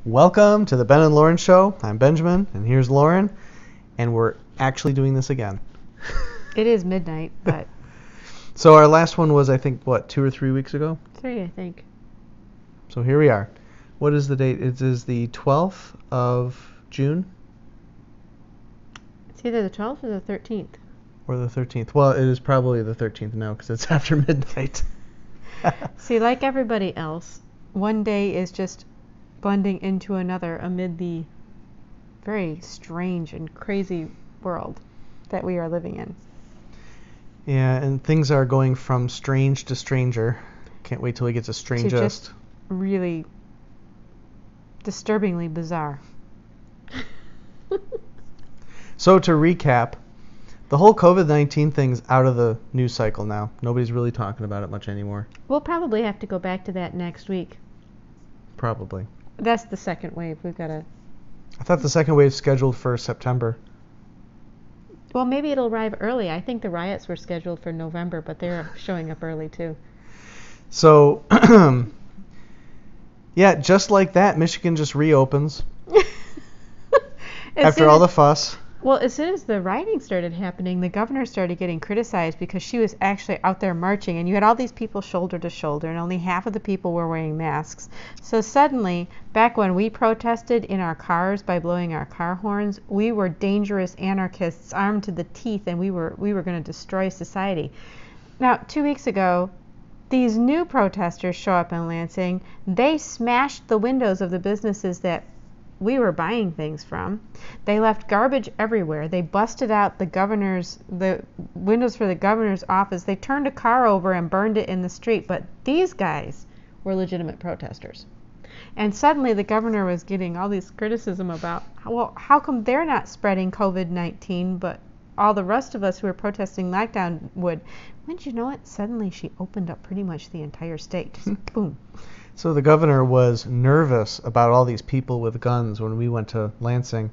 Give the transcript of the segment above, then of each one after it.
Welcome to the Ben and Lauren Show. I'm Benjamin, and here's Lauren, and we're actually doing this again. It is midnight, but... So our last one was, I think, 2 or 3 weeks ago? 3, I think. So here we are. What is the date? It is the 12th of June? It's either the 12th or the 13th. Or the 13th. Well, it is probably the 13th now, because it's after midnight. See, like everybody else, one day is just blending into another amid the very strange and crazy world that we are living in. Yeah, and things are going from strange to stranger. Can't wait till we get to strangest. To just really disturbingly bizarre. So to recap, the whole COVID-19 thing's out of the news cycle now. Nobody's really talking about it much anymore. We'll probably have to go back to that next week. Probably. That's the second wave. We've got to... I thought the second wave's scheduled for September. Well, maybe it'll arrive early. I think the riots were scheduled for November, but they're showing up early too. So, yeah, just like that, Michigan just reopens after all the fuss. Well, as soon as the rioting started happening, the governor started getting criticized because she was actually out there marching, and you had all these people shoulder to shoulder, and only half of the people were wearing masks. So suddenly, back when we protested in our cars by blowing our car horns, we were dangerous anarchists armed to the teeth, and we were going to destroy society. Now, 2 weeks ago, these new protesters show up in Lansing. They smashed the windows of the businesses that we were buying things from. They left garbage everywhere. They busted out the windows for the governor's office. They turned a car over and burned it in the street. But these guys were legitimate protesters. And suddenly the governor was getting all this criticism about, well, how come they're not spreading COVID-19, but all the rest of us who are protesting lockdown would? Wouldn't you know it? Suddenly she opened up pretty much the entire state. Just boom. So the governor was nervous about all these people with guns when we went to Lansing,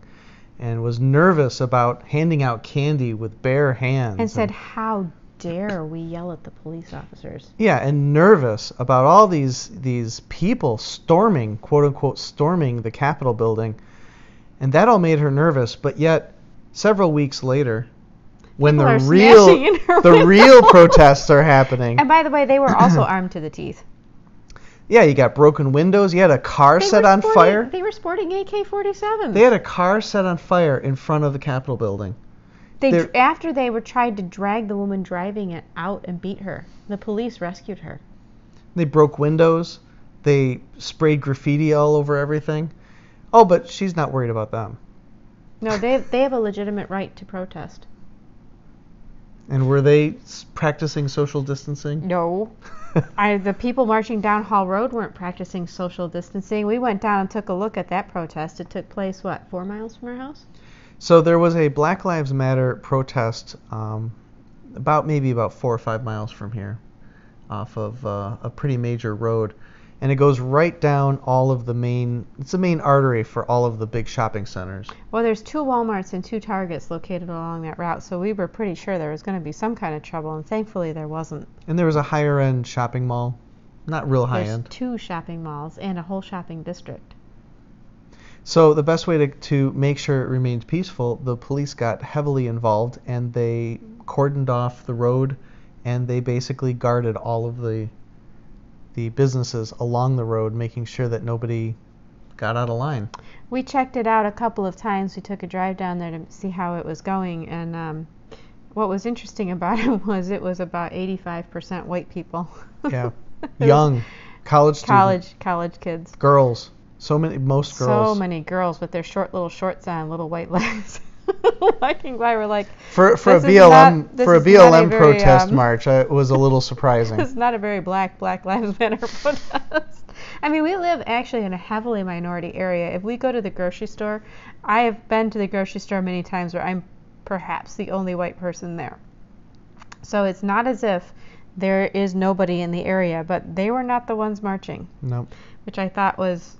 and was nervous about handing out candy with bare hands. And said, how dare we yell at the police officers? Yeah, and nervous about all these people storming, quote unquote, storming the Capitol building. And that all made her nervous, but yet several weeks later, when the real protests are happening. And by the way, they were also armed to the teeth. Yeah, you got broken windows. You had a car set on fire. They were sporting AK-47s. They had a car set on fire in front of the Capitol building. After they tried to drag the woman driving it out and beat her, the police rescued her. They broke windows. They sprayed graffiti all over everything. Oh, but she's not worried about them. No, they have a legitimate right to protest. And were they practicing social distancing? No. The people marching down Hall Road weren't practicing social distancing. We went down and took a look at that protest. It took place, 4 miles from our house? So there was a Black Lives Matter protest about 4 or 5 miles from here, off of a pretty major road. And it goes right down it's the main artery for all of the big shopping centers. Well, there's 2 Walmarts and 2 Targets located along that route, so we were pretty sure there was going to be some kind of trouble, and thankfully there wasn't. And there was a higher-end shopping mall. Not real high-end. There's 2 shopping malls and a whole shopping district. So the best way to make sure it remained peaceful, the police got heavily involved, and they cordoned off the road, and they basically guarded all of the businesses along the road, making sure that nobody got out of line. We checked it out a couple of times. We took a drive down there to see how it was going, and what was interesting about it was about 85% white people. Yeah, young, college students. College kids. Girls. Most girls. So many girls with their little shorts on, little white legs. Walking by, we're like, for a BLM protest march, it was a little surprising. It's not a very Black Lives Matter protest. I mean, we live actually in a heavily minority area. If we go to the grocery store, I have been to the grocery store many times where I'm perhaps the only white person there. So it's not as if there is nobody in the area, but they were not the ones marching. Nope. Which I thought was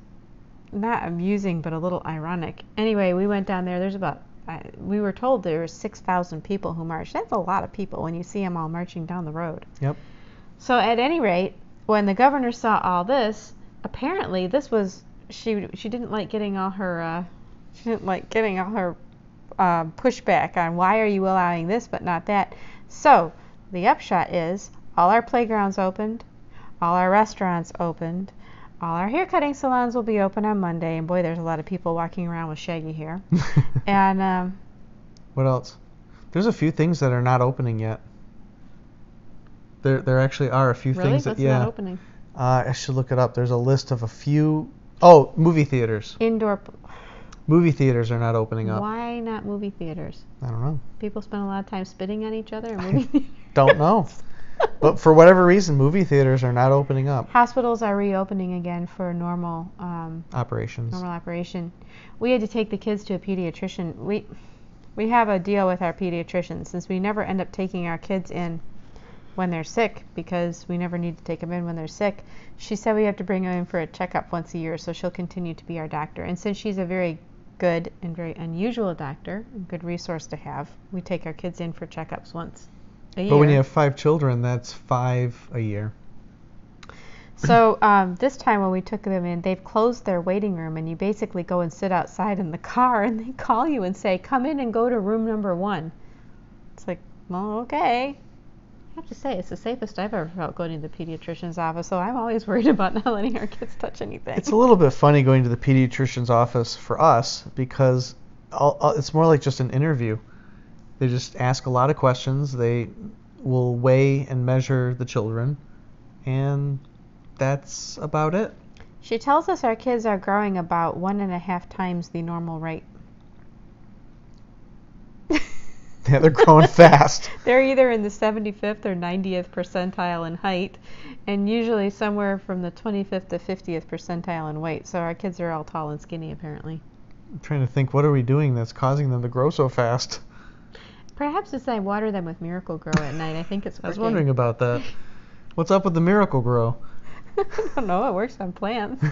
not amusing, but a little ironic. Anyway, we went down there. We were told there were 6,000 people who marched. That's a lot of people when you see them all marching down the road. Yep. So at any rate, when the governor saw all this, apparently this was she didn't like getting all her pushback on why are you allowing this but not that. So the upshot is all our playgrounds opened, all our restaurants opened, all our hair cutting salons will be open on Monday. And boy, there's a lot of people walking around with shaggy hair. And what else? There's a few things that are not opening yet. There actually are a few things that What's not opening? I should look it up. There's a list of a few. Oh, movie theaters. Indoor. Movie theaters are not opening up. Why not movie theaters? I don't know. People spend a lot of time spitting on each other in movie theaters. Don't know. But for whatever reason, movie theaters are not opening up. Hospitals are reopening again for normal operations. Normal operation. We had to take the kids to a pediatrician. We have a deal with our pediatrician since we never end up taking our kids in when they're sick because we never need to take them in when they're sick. She said we have to bring them in for a checkup once a year, so she'll continue to be our doctor. And since she's a very good and very unusual doctor, a good resource to have, we take our kids in for checkups once a year. But when you have 5 children, that's 5 a year. So this time when we took them in, they've closed their waiting room, and you basically go and sit outside in the car, and they call you and say, come in and go to room number 1. It's like, well, okay. I have to say, it's the safest I've ever felt going to the pediatrician's office, so I'm always worried about not letting our kids touch anything. It's a little bit funny going to the pediatrician's office for us because it's more like just an interview. They just ask a lot of questions. They will weigh and measure the children, and that's about it. She tells us our kids are growing about 1.5 times the normal rate. Yeah, they're growing fast. They're either in the 75th or 90th percentile in height, and usually somewhere from the 25th to 50th percentile in weight. So our kids are all tall and skinny, apparently. I'm trying to think, what are we doing that's causing them to grow so fast? Perhaps it's I water them with Miracle-Gro at night. I think it's working. I was wondering about that. What's up with the Miracle-Gro? I don't know. It works on plants.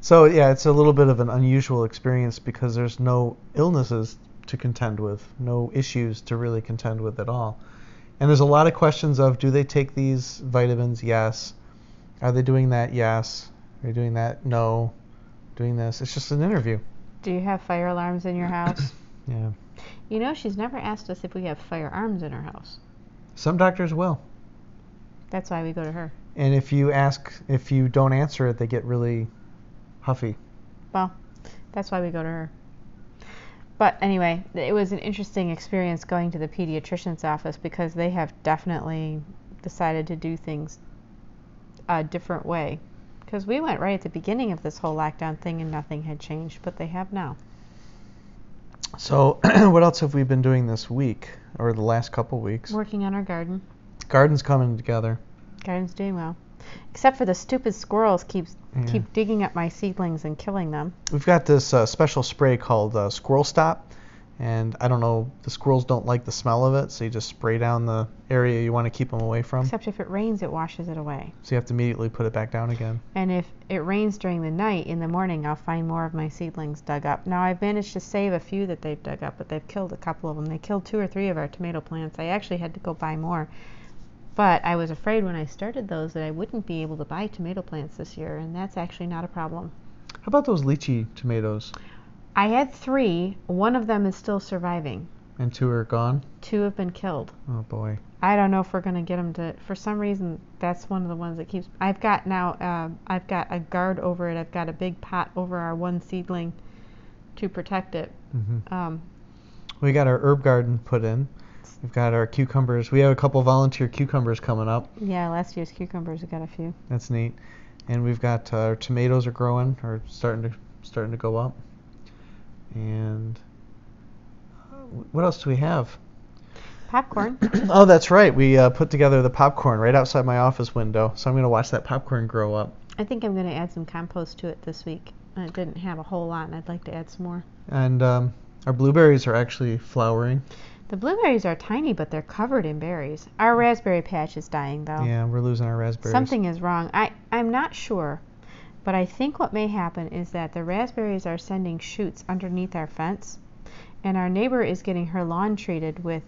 So, yeah, it's a little bit of an unusual experience because there's no illnesses to contend with, no issues to really contend with at all. And there's a lot of questions of, do they take these vitamins? Yes. Are they doing that? Yes. Are they doing that? No. Doing this? It's just an interview. Do you have fire alarms in your house? Yeah. You know, she's never asked us if we have firearms in our house. Some doctors will. That's why we go to her. And if you don't answer it, they get really huffy. Well, that's why we go to her. But anyway, it was an interesting experience going to the pediatrician's office because they have definitely decided to do things a different way. Because we went right at the beginning of this whole lockdown thing and nothing had changed, but they have now. So, what else have we been doing this week, or the last couple weeks? Working on our garden. Garden's coming together. Garden's doing well. Except for the stupid squirrels keep digging up my seedlings and killing them. We've got this special spray called Squirrel Stop, and I don't know, the squirrels don't like the smell of it, so you just spray down the area you want to keep them away from. Except if it rains, it washes it away. So you have to immediately put it back down again. And if it rains during the night, in the morning, I'll find more of my seedlings dug up. Now, I've managed to save a few that they've dug up, but they've killed a couple of them. They killed 2 or 3 of our tomato plants. I actually had to go buy more. But I was afraid when I started those that I wouldn't be able to buy tomato plants this year, and that's actually not a problem. How about those lychee tomatoes? I had 3. One of them is still surviving. And 2 are gone? 2 have been killed. Oh, boy. I don't know if we're going to get them to... For some reason, that's one of the ones that keeps... I've got a guard over it. I've got a big pot over our one seedling to protect it. Mm-hmm. We got our herb garden put in. We've got our cucumbers. We have a couple volunteer cucumbers coming up. Yeah, last year's cucumbers, we got a few. That's neat. And we've got our tomatoes are growing, or starting to go up. And what else do we have? Popcorn. Oh, that's right. We put together the popcorn right outside my office window. So I'm going to watch that popcorn grow up. I think I'm going to add some compost to it this week. It didn't have a whole lot, and I'd like to add some more. And our blueberries are actually flowering. The blueberries are tiny, but they're covered in berries. Our raspberry patch is dying, though. Yeah, we're losing our raspberries. Something is wrong. I'm not sure, but I think what may happen is that the raspberries are sending shoots underneath our fence, and our neighbor is getting her lawn treated with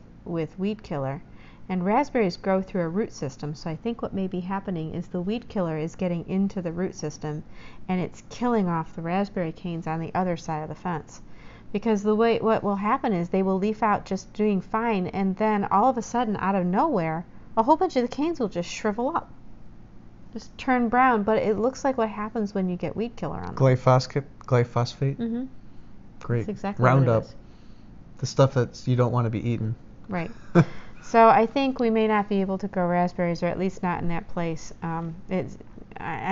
weed killer, And raspberries grow through a root system, so I think what may be happening is the weed killer is getting into the root system and it's killing off the raspberry canes on the other side of the fence. Because what will happen is they will leaf out just doing fine, and then all of a sudden, out of nowhere, a whole bunch of the canes will just shrivel up, just turn brown. But it looks like what happens when you get weed killer on them. Glyphosate. Mm-hmm. Great. That's exactly Roundup. what it is. The stuff that you don't want to be eaten. Right. So I think we may not be able to grow raspberries, or at least not in that place. I'm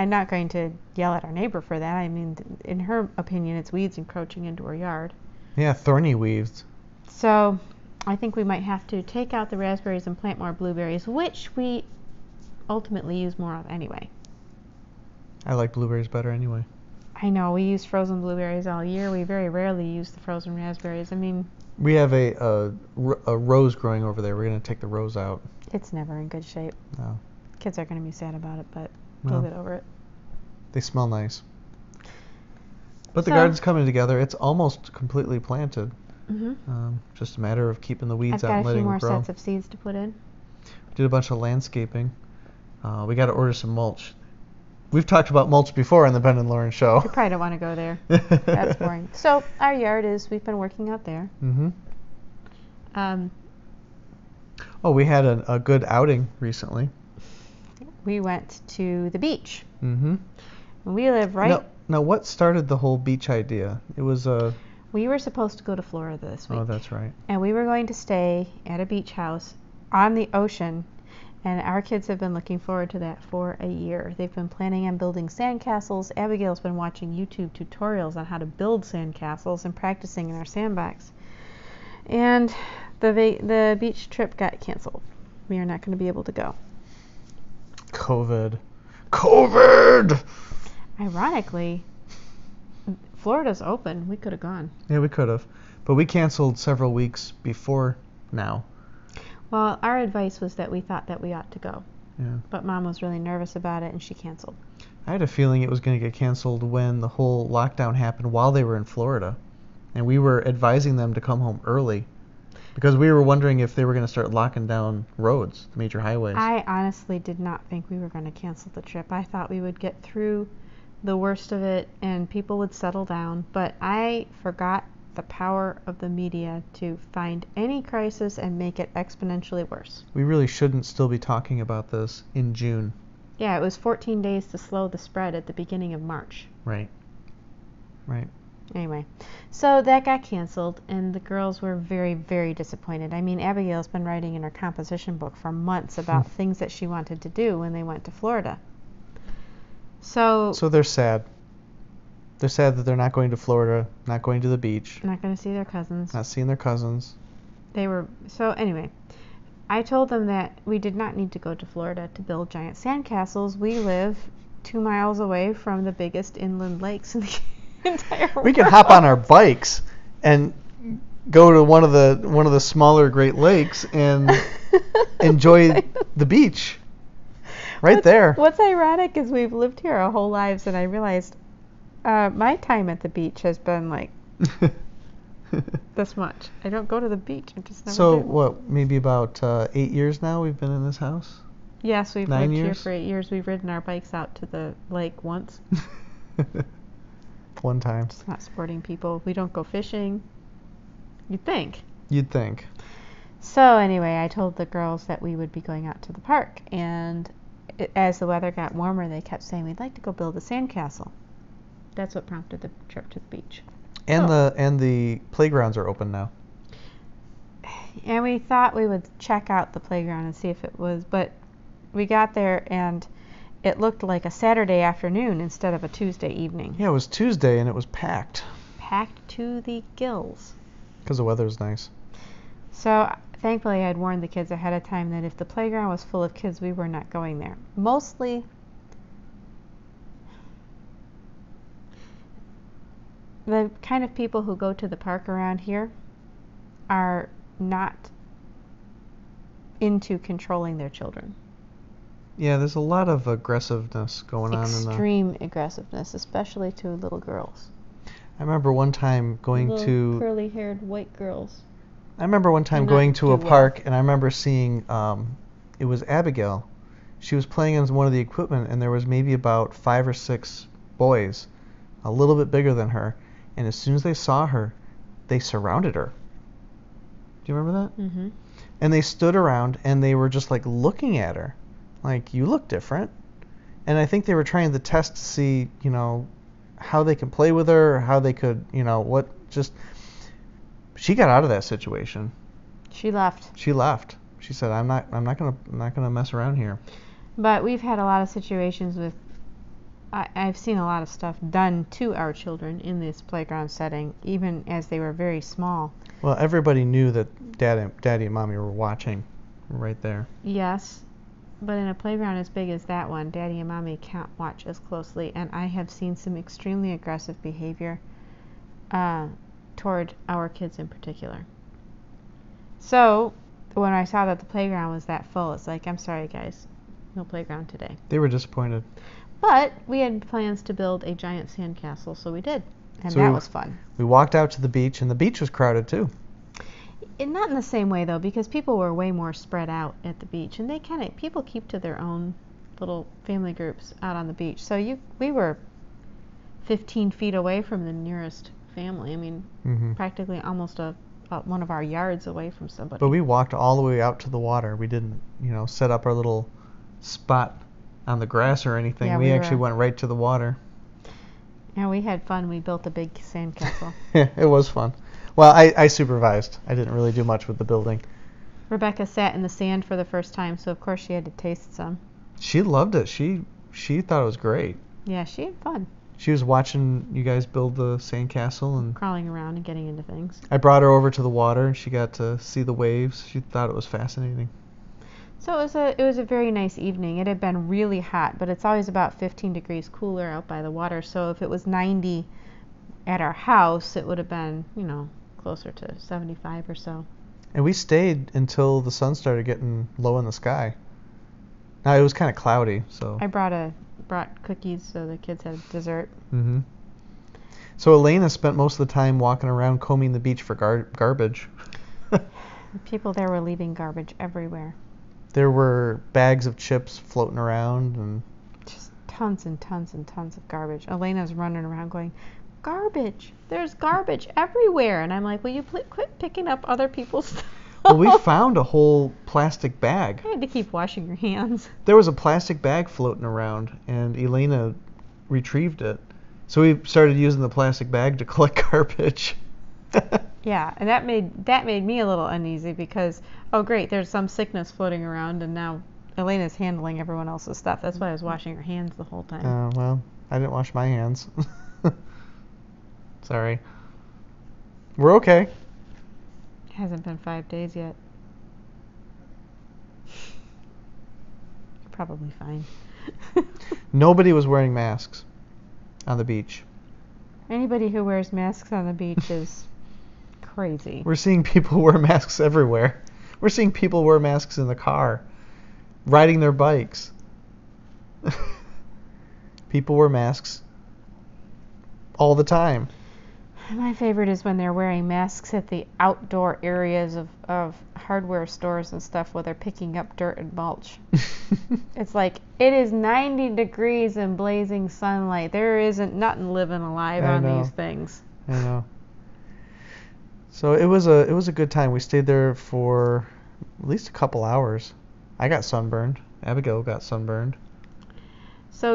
not going to yell at our neighbor for that. I mean, in her opinion, it's weeds encroaching into her yard. Yeah, thorny weeds. So I think we might have to take out the raspberries and plant more blueberries, which we ultimately use more of anyway. I like blueberries better anyway. I know, we use frozen blueberries all year. We very rarely use the frozen raspberries. I mean, we have a rose growing over there. We're going to take the rose out. it's never in good shape. No. Kids are going to be sad about it, but Well, we'll get over it. They smell nice. But the So- garden's coming together. It's almost completely planted. Mm-hmm. Just a matter of keeping the weeds I've out got and a few letting more them grow. sets of seeds to put in. Did a bunch of landscaping. We got to order some mulch. We've talked about mulch before on the Ben and Lauren show. You probably don't want to go there. That's boring. So our yard we've been working out there. Mm-hmm. Um, Oh, we had a good outing recently. we went to the beach. Mm-hmm. We live right. Now, what started the whole beach idea? It was We were supposed to go to Florida this week. Oh, that's right. And we were going to stay at a beach house on the ocean. And our kids have been looking forward to that for a year. They've been planning on building sandcastles. Abigail's been watching YouTube tutorials on how to build sandcastles and practicing in our sandbox. And the beach trip got canceled. We are not going to be able to go. COVID. Ironically, Florida's open. We could have gone. Yeah, we could have. But we canceled several weeks before now. Well, our advice was that we thought that we ought to go. Yeah. But Mom was really nervous about it, and she canceled. I had a feeling it was going to get canceled when the whole lockdown happened while they were in Florida. And we were advising them to come home early because we were wondering if they were going to start locking down roads, the major highways. I honestly did not think we were going to cancel the trip. I thought we would get through the worst of it and people would settle down. But I forgot the power of the media to find any crisis and make it exponentially worse. We really shouldn't still be talking about this in June. Yeah, it was 14 days to slow the spread at the beginning of March. Right. Anyway, so that got canceled, and the girls were very, very disappointed. I mean, Abigail's been writing in her composition book for months about things that she wanted to do when they went to Florida. So they're sad. They're sad that they're not going to Florida, not going to the beach, not going to see their cousins. not seeing their cousins. So anyway, I told them that we did not need to go to Florida to build giant sandcastles. We live 2 miles away from the biggest inland lakes in the entire world. We can hop on our bikes and go to one of the smaller Great Lakes and enjoy the beach there. What's ironic is we've lived here our whole lives, and I realized my time at the beach has been like this much. I don't go to the beach. I just never So do. what? Maybe about 8 years now we've been in this house. Yes, we've 9 lived here years? for 8 years. We've ridden our bikes out to the lake once. One time. It's not sporting people. We don't go fishing. You'd think. You'd think. So anyway, I told the girls that we would be going out to the park, and as the weather got warmer, they kept saying we'd like to go build a sandcastle. That's what prompted the trip to the beach. And the playgrounds are open now. And we thought we would check out the playground and see if it was, but we got there and it looked like a Saturday afternoon instead of a Tuesday evening. Yeah, it was Tuesday and it was packed Packed to the gills. because the weather's nice. So thankfully I had warned the kids ahead of time that if the playground was full of kids, we were not going there. Mostly the kind of people who go to the park around here are not into controlling their children. Yeah, there's a lot of aggressiveness going on in the... Extreme aggressiveness, especially to little girls. I remember one time going Little to... curly-haired white girls. I remember one time Did not going to a do well. park, and I remember seeing, it was Abigail. She was playing on one of the equipment, and there was maybe about 5 or 6 boys, a little bit bigger than her. And as soon as they saw her, they surrounded her. Do you remember that? Mm-hmm. And they stood around, and they were just like looking at her, like, you look different. And I think they were trying to test to see, how they can play with her, or how they could, she got out of that situation. She left. She left. She said, I'm not gonna mess around here. But we've had a lot of situations with, I've seen a lot of stuff done to our children in this playground setting, even as they were very small. Well, everybody knew that Daddy and Mommy were watching right there. Yes, but in a playground as big as that one, Daddy and Mommy can't watch as closely, and I have seen some extremely aggressive behavior toward our kids in particular. So, when I saw that the playground was that full, it's like, I'm sorry guys, no playground today. They were disappointed. But we had plans to build a giant sandcastle, so we did, and So that was fun. We walked out to the beach, and the beach was crowded too. Not in the same way though, because people were way more spread out at the beach, and people keep to their own little family groups out on the beach. So we were 15 feet away from the nearest family. I mean, practically almost one of our yards away from somebody. But we walked all the way out to the water. We didn't, set up our little spot on the grass or anything. Yeah, we actually went right to the water. Yeah, we had fun. We built a big sandcastle. Yeah, it was fun. Well, I supervised. I didn't really do much with the building. Rebecca sat in the sand for the first time, so of course she had to taste some. She loved it. She thought it was great. Yeah, she had fun. She was watching you guys build the sandcastle and crawling around and getting into things. I brought her over to the water. She got to see the waves. She thought it was fascinating. So it was a very nice evening. It had been really hot, but it's always about 15 degrees cooler out by the water. So if it was 90 at our house, it would have been, closer to 75 or so. And we stayed until the sun started getting low in the sky. Now it was kind of cloudy, so. I brought cookies so the kids had dessert. Mhm. So Elena spent most of the time walking around combing the beach for garbage. People there were leaving garbage everywhere. There were bags of chips floating around and just tons and tons and tons of garbage. Elena's running around going, garbage! There's garbage everywhere! And I'm like, will you quit picking up other people's stuff? Well, we found a whole plastic bag. I had to keep washing your hands. There was a plastic bag floating around, and Elena retrieved it. So we started using the plastic bag to collect garbage. Yeah, and that made me a little uneasy because, oh great, there's some sickness floating around, and now Elena's handling everyone else's stuff. That's why I was washing her hands the whole time. Well, I didn't wash my hands. Sorry. We're okay. It hasn't been 5 days yet. You're probably fine. Nobody was wearing masks on the beach. Anybody who wears masks on the beach is crazy. We're seeing people wear masks everywhere. We're seeing people wear masks in the car, riding their bikes. People wear masks all the time. My favorite is when they're wearing masks at the outdoor areas of hardware stores and stuff where they're picking up dirt and mulch. It's like, it is 90 degrees and blazing sunlight. There isn't nothing living alive on these things. I know. So it was a good time. We stayed there for at least a couple hours. I got sunburned. Abigail got sunburned. So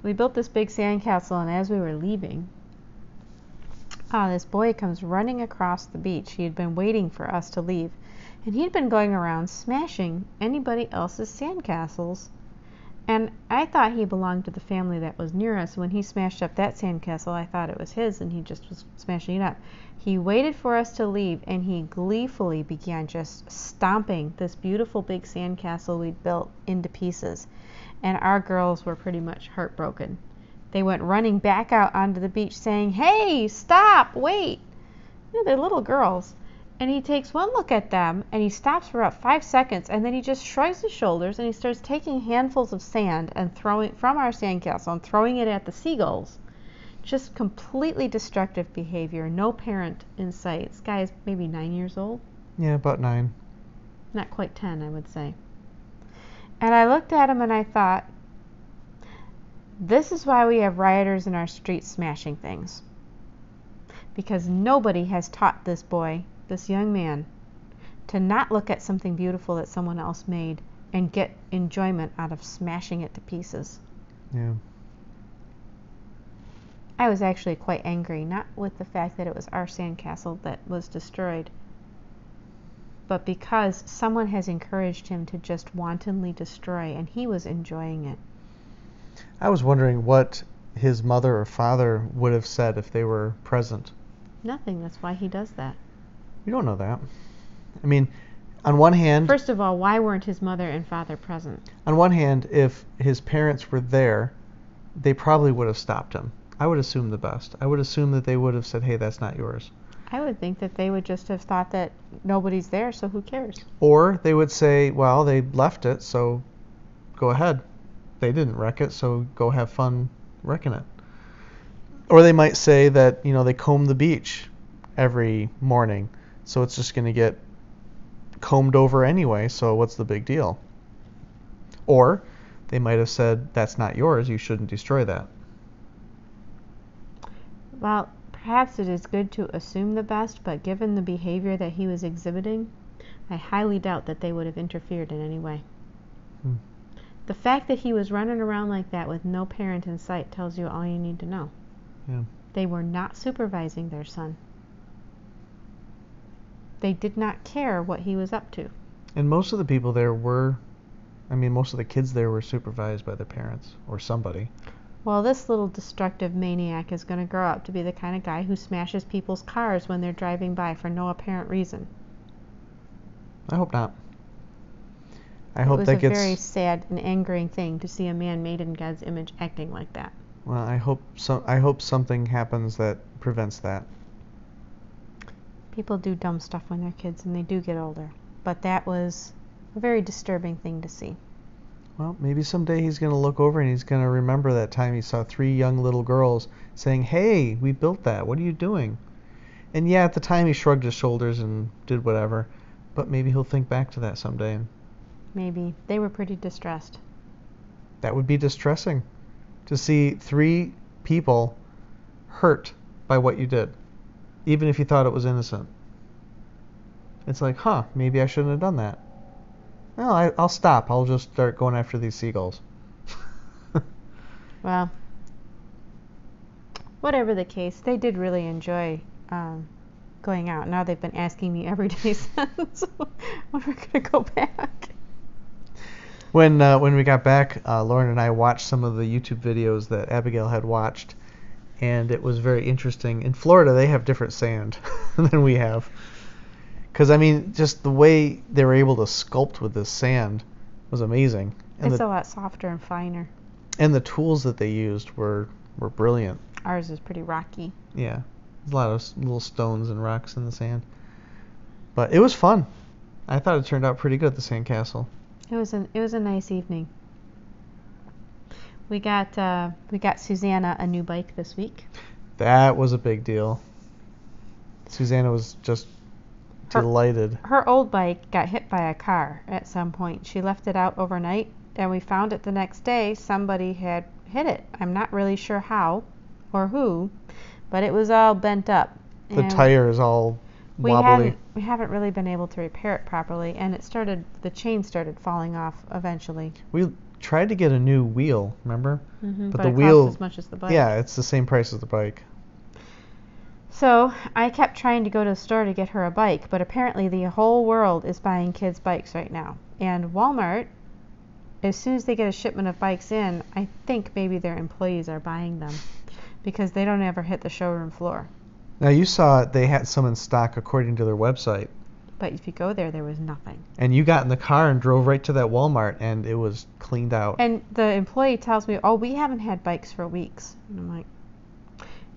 we built this big sandcastle, and as we were leaving, this boy comes running across the beach. He had been waiting for us to leave, and he'd been going around smashing anybody else's sandcastles. And I thought he belonged to the family that was near us. When he smashed up that sandcastle, I thought it was his, and he just was smashing it up. He waited for us to leave, and he gleefully began just stomping this beautiful big sandcastle we'd built into pieces. And our girls were pretty much heartbroken. They went running back out onto the beach saying, "Hey, stop, wait." They're little girls. And he takes one look at them, and he stops for about 5 seconds, and then he just shrugs his shoulders, and he starts taking handfuls of sand and throwing from our sandcastle and throwing it at the seagulls. Just completely destructive behavior. No parent in sight. This guy is maybe 9 years old. Yeah, about 9. Not quite 10, I would say. And I looked at him and I thought, this is why we have rioters in our streets smashing things. Because nobody has taught this boy, this young man, to not look at something beautiful that someone else made and get enjoyment out of smashing it to pieces. Yeah. I was actually quite angry, not with the fact that it was our sandcastle that was destroyed, but because someone has encouraged him to just wantonly destroy, and he was enjoying it. I was wondering what his mother or father would have said if they were present. Nothing. That's why he does that. We don't know that. I mean, on one hand... First of all, why weren't his mother and father present? On one hand, if his parents were there, they probably would have stopped him. I would assume the best. I would assume that they would have said, hey, that's not yours. I would think that they would just have thought that nobody's there, so who cares? Or they would say, well, they left it, so go ahead. They didn't wreck it, so go have fun wrecking it. Or they might say that, they comb the beach every morning, so it's just going to get combed over anyway, so what's the big deal? Or they might have said, that's not yours, you shouldn't destroy that. Well, perhaps it is good to assume the best, but given the behavior that he was exhibiting, I highly doubt that they would have interfered in any way. The fact that he was running around like that with no parent in sight tells you all you need to know. Yeah. They were not supervising their son. They did not care what he was up to. And most of the people there most of the kids there were supervised by their parents or somebody. Well, this little destructive maniac is going to grow up to be the kind of guy who smashes people's cars when they're driving by for no apparent reason. I hope not. I hope that gets... It was gets... a very sad and angering thing to see a man made in God's image acting like that. Well, I hope something happens that prevents that. People do dumb stuff when they're kids, and they do get older. But that was a very disturbing thing to see. Well, maybe someday he's going to look over and he's going to remember that time he saw 3 young little girls saying, hey, we built that. What are you doing? And yeah, at the time he shrugged his shoulders and did whatever. But maybe he'll think back to that someday. Maybe. They were pretty distressed. That would be distressing. To see 3 people hurt by what you did. Even if you thought it was innocent. It's like, maybe I shouldn't have done that. Well, I'll stop. I'll just start going after these seagulls. Well, whatever the case, they did really enjoy going out. Now they've been asking me every day since when we're going to go back. When we got back, Lauren and I watched some of the YouTube videos that Abigail had watched, and it was very interesting. In Florida, they have different sand than we have. Because, just the way they were able to sculpt with this sand was amazing. And it's a lot softer and finer. And the tools that they used were brilliant. Ours is pretty rocky. Yeah. There's a lot of little stones and rocks in the sand. But it was fun. I thought it turned out pretty good at the sandcastle. It was a nice evening. We got Susanna a new bike this week. That was a big deal. Susanna was just delighted. Her old bike got hit by a car at some point. She left it out overnight, and we found it the next day. Somebody had hit it. I'm not really sure how or who, but it was all bent up. The tire is all wobbly. We haven't really been able to repair it properly, and the chain started falling off eventually. We tried to get a new wheel, remember? Mm-hmm, but the it wheel cost as much as the bike. Yeah, it's the same price as the bike. So I kept trying to go to the store to get her a bike, but apparently the whole world is buying kids' bikes right now. And Walmart, as soon as they get a shipment of bikes in, I think maybe their employees are buying them because they don't ever hit the showroom floor. Now you saw they had some in stock according to their website. But if you go there was nothing. And you got in the car and drove right to that Walmart, and it was cleaned out. And the employee tells me, we haven't had bikes for weeks. And I'm like,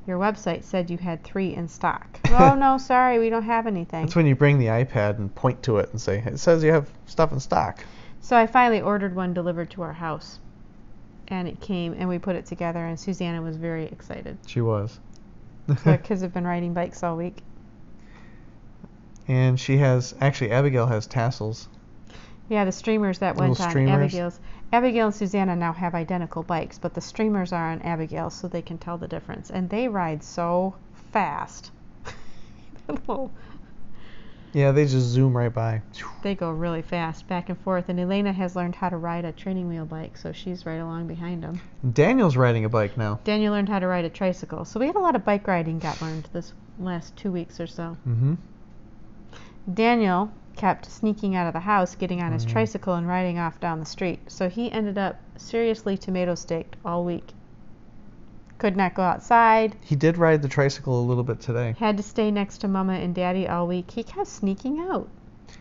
your website said you had 3 in stock. Oh, no, sorry, we don't have anything. That's when you bring the iPad and point to it and say, it says you have stuff in stock. So I finally ordered one delivered to our house. And it came, and we put it together, and Susanna was very excited. She was. So our kids have been riding bikes all week. And Abigail has tassels. Yeah, the streamers that Little went on streamers. Abigail and Susanna now have identical bikes, but the streamers are on Abigail, so they can tell the difference. And they ride so fast. Yeah, they just zoom right by. They go really fast, back and forth. And Elena has learned how to ride a training wheel bike, so she's right along behind them. Daniel's riding a bike now. Daniel learned how to ride a tricycle. So we had a lot of bike riding got learned this last 2 weeks or so. Mm-hmm. Daniel kept sneaking out of the house, getting on his tricycle and riding off down the street. So he ended up seriously tomato staked all week. Could not go outside. He did ride the tricycle a little bit today. Had to stay next to Mama and Daddy all week. He kept sneaking out.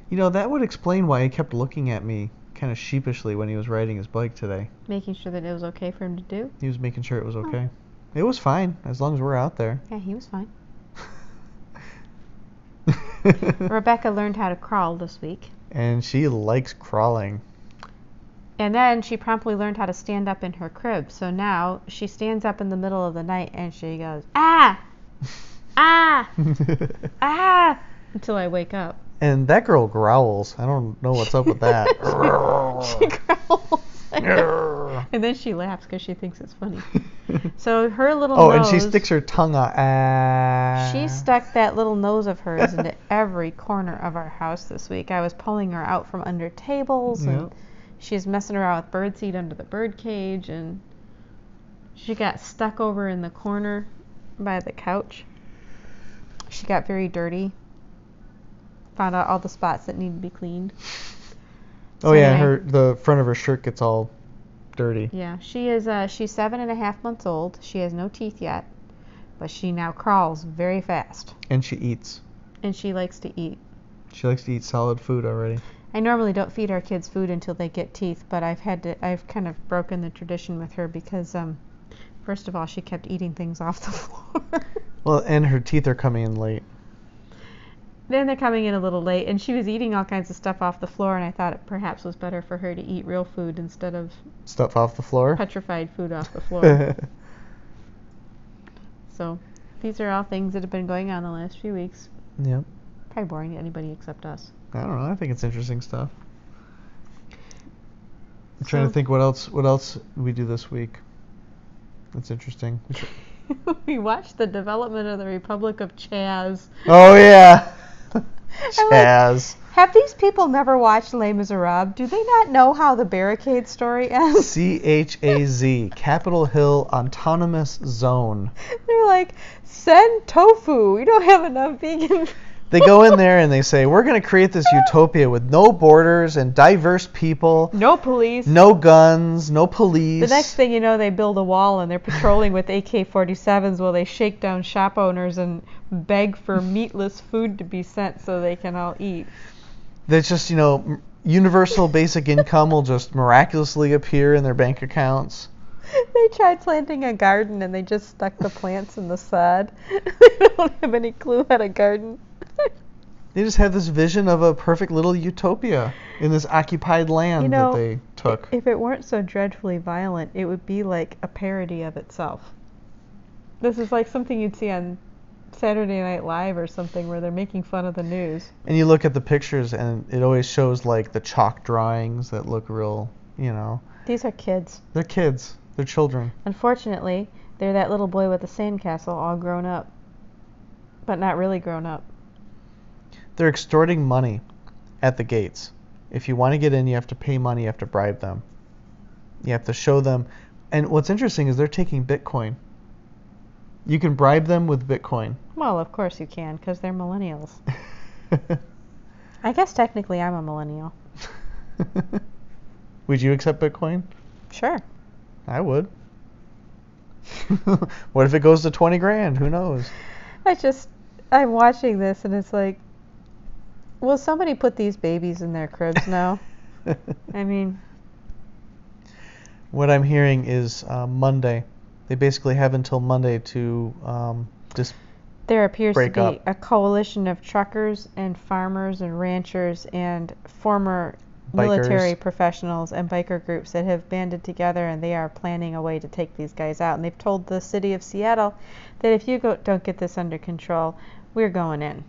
You know, that would explain why he kept looking at me kind of sheepishly when he was riding his bike today. Making sure that it was okay for him to do. He was making sure it was okay. It was fine, as long as we're out there. Yeah, he was fine. Rebecca learned how to crawl this week. And she likes crawling. And then she promptly learned how to stand up in her crib. So now she stands up in the middle of the night and she goes, ah, ah, ah, until I wake up. And that girl growls. I don't know what's up with that. she growls. And then she laughs because she thinks it's funny. So her little nose... and she sticks her tongue out. She stuck that little nose of hers into every corner of our house this week. I was pulling her out from under tables, and she's messing around with birdseed under the bird cage, and she got stuck over in the corner by the couch. She got very dirty. Found out all the spots that need to be cleaned. Oh, yeah, the front of her shirt gets all dirty. Yeah, she's 7.5 months old. She has no teeth yet, but she now crawls very fast. And she eats. And she likes to eat. She likes to eat solid food already. I normally don't feed our kids food until they get teeth, but I've kind of broken the tradition with her because, first of all, she kept eating things off the floor. Well, and her teeth are coming in late. Then they're coming in a little late, and she was eating all kinds of stuff off the floor, and I thought it perhaps was better for her to eat real food instead of stuff off the floor? Petrified food off the floor. So these are all things that have been going on the last few weeks. Yep. Probably boring to anybody except us. I don't know. I think it's interesting stuff. I'm trying to think what else we do this week. That's interesting. We watched the development of the Republic of Chaz. Oh, yeah. Chaz. Like, have these people never watched Les Miserables? Do they not know how the barricade story ends? CHAZ, Capitol Hill Autonomous Zone. They're like, send tofu. We don't have enough vegan. They go in there and they say, we're going to create this utopia with no borders and diverse people. No police. No guns, no police. The next thing you know, they build a wall and they're patrolling with AK-47s while they shake down shop owners and beg for meatless food to be sent so they can all eat. That's just, universal basic income will just miraculously appear in their bank accounts. They tried planting a garden and they just stuck the plants in the sod. They don't have any clue how to garden. They just have this vision of a perfect little utopia in this occupied land that they took. If it weren't so dreadfully violent, it would be like a parody of itself. This is like something you'd see on Saturday Night Live or something where they're making fun of the news. And you look at the pictures and it always shows like the chalk drawings that look real, These are kids. They're kids. They're children. Unfortunately, they're that little boy with the sandcastle all grown up. But not really grown up. They're extorting money at the gates. If you want to get in, you have to pay money. You have to bribe them. You have to show them. And what's interesting is they're taking Bitcoin. You can bribe them with Bitcoin. Well, of course you can, because they're millennials. I guess technically I'm a millennial. Would you accept Bitcoin? Sure. I would. What if it goes to 20 grand? Who knows? I'm watching this and it's like, will somebody put these babies in their cribs now? I mean... What I'm hearing is Monday. They basically have until Monday to just There appears to be up. a coalition of truckers and farmers and ranchers and former military professionals and biker groups that have banded together, and they are planning a way to take these guys out. And they've told the city of Seattle that if you don't get this under control, we're going in.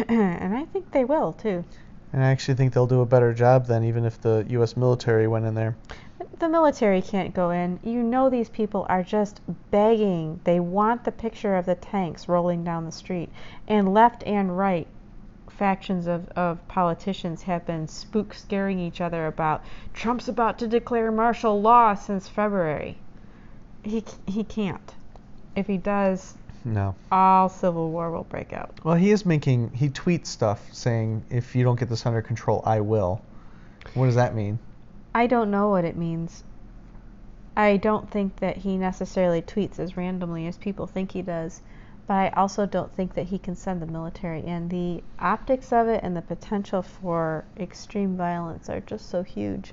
And I think they will, too. And I actually think they'll do a better job than even if the U.S. military went in there. The military can't go in. You know these people are just begging. They want the picture of the tanks rolling down the street. And left and right factions of politicians have been spook scaring each other about Trump's about to declare martial law since February. He can't. If he does, No. all civil war will break out. Well, he tweets stuff saying, if you don't get this under control, I will. What does that mean? I don't know what it means. I don't think that he necessarily tweets as randomly as people think he does, but I also don't think that he can send the military in. The optics of it and the potential for extreme violence are just so huge.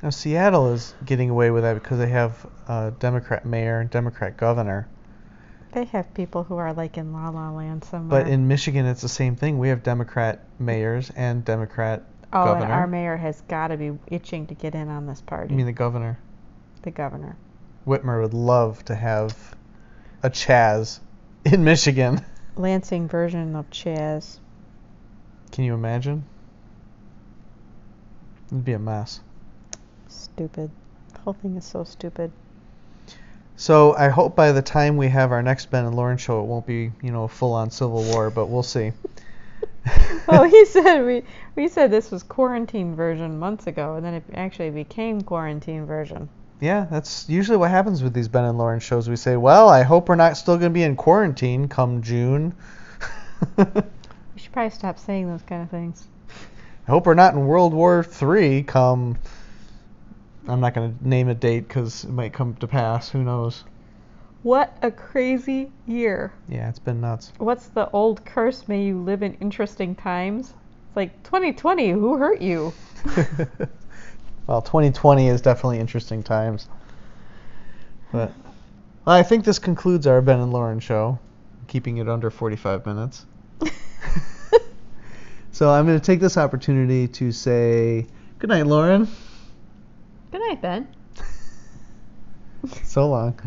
Now, Seattle is getting away with that because they have a Democrat mayor and Democrat governor. They have people who are like in La La Land somewhere. But in Michigan, it's the same thing. We have Democrat mayors and Democrat Oh, governor. and our mayor has got to be itching to get in on this party. You mean the governor? The governor. Whitmer would love to have a Chaz in Michigan. Lansing version of Chaz. Can you imagine? It'd be a mess. Stupid. The whole thing is so stupid. So I hope by the time we have our next Ben and Lauren show, it won't be, a full-on civil war, but we'll see. Well, he said we said this was quarantine version months ago, and then it actually became quarantine version. Yeah, that's usually what happens with these Ben and Lauren shows. We say, well, I hope we're not still going to be in quarantine come June. We should probably stop saying those kind of things. I hope we're not in World War III come... I'm not going to name a date because it might come to pass. Who knows? What a crazy year. Yeah, it's been nuts. What's the old curse? May you live in interesting times. It's like 2020. Who hurt you? Well, 2020 is definitely interesting times. But well, I think this concludes our Ben and Lauren show, keeping it under 45 minutes. So I'm going to take this opportunity to say good night, Lauren. Good night, Ben. So long.